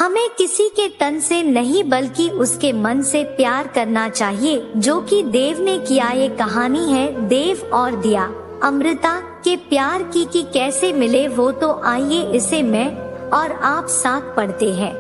हमें किसी के तन से नहीं बल्कि उसके मन से प्यार करना चाहिए, जो कि देव ने किया। ये कहानी है देव और दिया अमृता के प्यार की कि कैसे मिले वो। तो आइए इसे मैं और आप साथ पढ़ते हैं।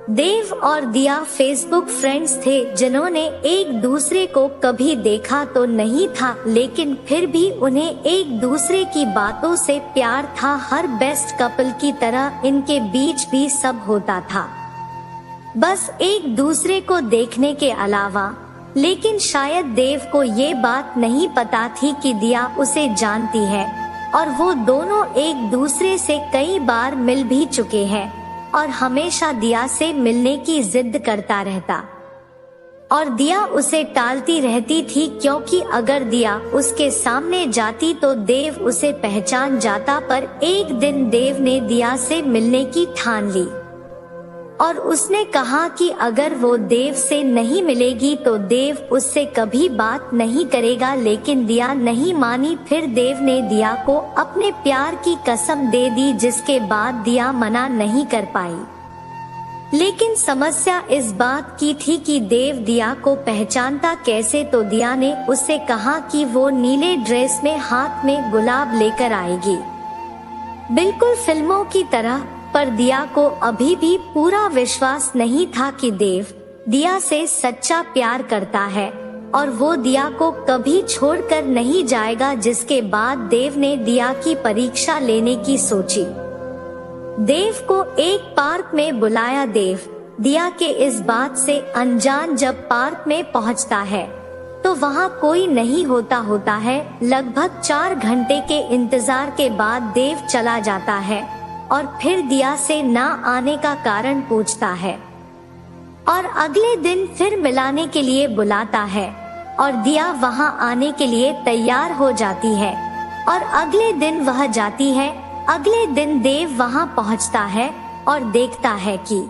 देव और दिया फेसबुक फ्रेंड्स थे जिन्होंने एक दूसरे को कभी देखा तो नहीं था, लेकिन फिर भी उन्हें एक दूसरे की बातों से प्यार था। हर बेस्ट कपल की तरह इनके बीच भी सब होता था, बस एक दूसरे को देखने के अलावा। लेकिन शायद देव को ये बात नहीं पता थी कि दिया उसे जानती है और वो दोनों एक दूसरे से कई बार मिल भी चुके हैं और हमेशा दिया से मिलने की जिद करता रहता और दिया उसे टालती रहती थी, क्योंकि अगर दिया उसके सामने जाती तो देव उसे पहचान जाता। पर एक दिन देव ने दिया से मिलने की ठान ली और उसने कहा कि अगर वो देव से नहीं मिलेगी तो देव उससे कभी बात नहीं करेगा। लेकिन दिया नहीं मानी। फिर देव ने दिया को अपने प्यार की कसम दे दी, जिसके बाद दिया मना नहीं कर पाई। लेकिन समस्या इस बात की थी कि देव दिया को पहचानता कैसे। तो दिया ने उससे कहा कि वो नीले ड्रेस में हाथ में गुलाब लेकर आएगी, बिल्कुल फिल्मों की तरह। पर दिया को अभी भी पूरा विश्वास नहीं था कि देव दिया से सच्चा प्यार करता है और वो दिया को कभी छोड़कर नहीं जाएगा। जिसके बाद देव ने दिया की परीक्षा लेने की सोची। देव को एक पार्क में बुलाया। देव दिया के इस बात से अनजान जब पार्क में पहुंचता है तो वहां कोई नहीं होता है। लगभग 4 घंटे के इंतजार के बाद देव चला जाता है और फिर दिया से ना आने का कारण पूछता है और अगले दिन फिर मिलाने के लिए बुलाता है और दिया वहां आने के लिए तैयार हो जाती है और अगले दिन वह जाती है। अगले दिन देव वहां पहुंचता है और देखता है कि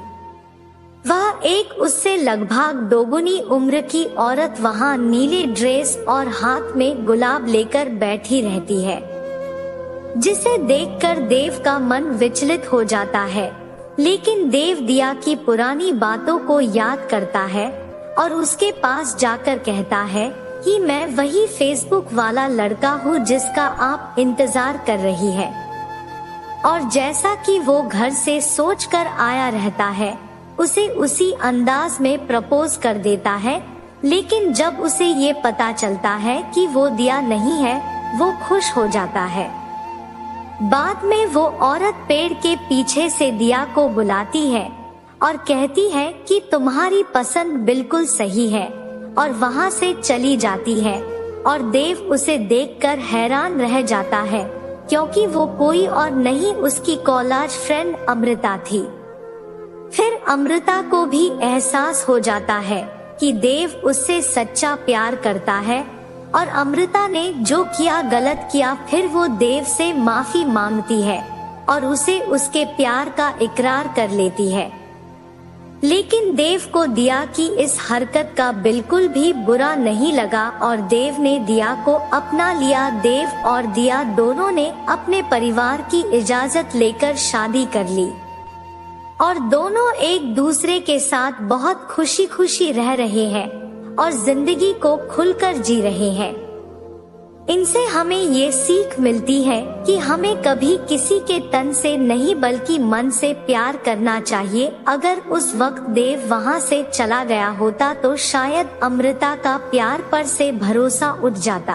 वह एक उससे लगभग दोगुनी उम्र की औरत वहां नीले ड्रेस और हाथ में गुलाब लेकर बैठी रहती है, जिसे देखकर देव का मन विचलित हो जाता है। लेकिन देव दिया की पुरानी बातों को याद करता है और उसके पास जाकर कहता है कि मैं वही फेसबुक वाला लड़का हूँ जिसका आप इंतजार कर रही है। और जैसा कि वो घर से सोचकर आया रहता है, उसे उसी अंदाज में प्रपोज कर देता है। लेकिन जब उसे ये पता चलता है कि वो दिया नहीं है, वो खुश हो जाता है। बाद में वो औरत पेड़ के पीछे से दिया को बुलाती है और कहती है कि तुम्हारी पसंद बिल्कुल सही है, और वहां से चली जाती है। और देव उसे देखकर हैरान रह जाता है, क्योंकि वो कोई और नहीं उसकी कॉलेज फ्रेंड अमृता थी। फिर अमृता को भी एहसास हो जाता है कि देव उससे सच्चा प्यार करता है और अमृता ने जो किया गलत किया। फिर वो देव से माफी मांगती है और उसे उसके प्यार का इकरार कर लेती है। लेकिन देव को दिया की इस हरकत का बिल्कुल भी बुरा नहीं लगा और देव ने दिया को अपना लिया। देव और दिया दोनों ने अपने परिवार की इजाजत लेकर शादी कर ली और दोनों एक दूसरे के साथ बहुत खुशी खुशी रह रहे हैं और जिंदगी को खुलकर जी रहे हैं। इनसे हमें ये सीख मिलती है कि हमें कभी किसी के तन से नहीं बल्कि मन से प्यार करना चाहिए। अगर उस वक्त देव वहां से चला गया होता तो शायद अमृता का प्यार पर से भरोसा उठ जाता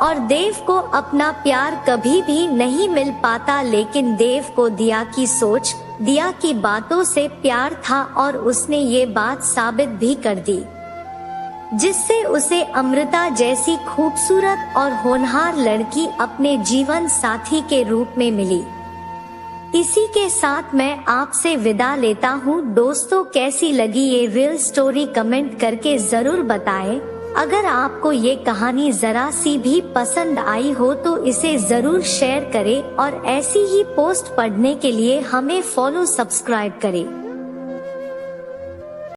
और देव को अपना प्यार कभी भी नहीं मिल पाता। लेकिन देव को दिया की सोच, दिया की बातों से प्यार था और उसने ये बात साबित भी कर दी, जिससे उसे अमृता जैसी खूबसूरत और होनहार लड़की अपने जीवन साथी के रूप में मिली। इसी के साथ मैं आपसे विदा लेता हूँ। दोस्तों, कैसी लगी ये रियल स्टोरी कमेंट करके जरूर बताएं। अगर आपको ये कहानी जरा सी भी पसंद आई हो तो इसे जरूर शेयर करें और ऐसी ही पोस्ट पढ़ने के लिए हमें फॉलो सब्सक्राइब करें।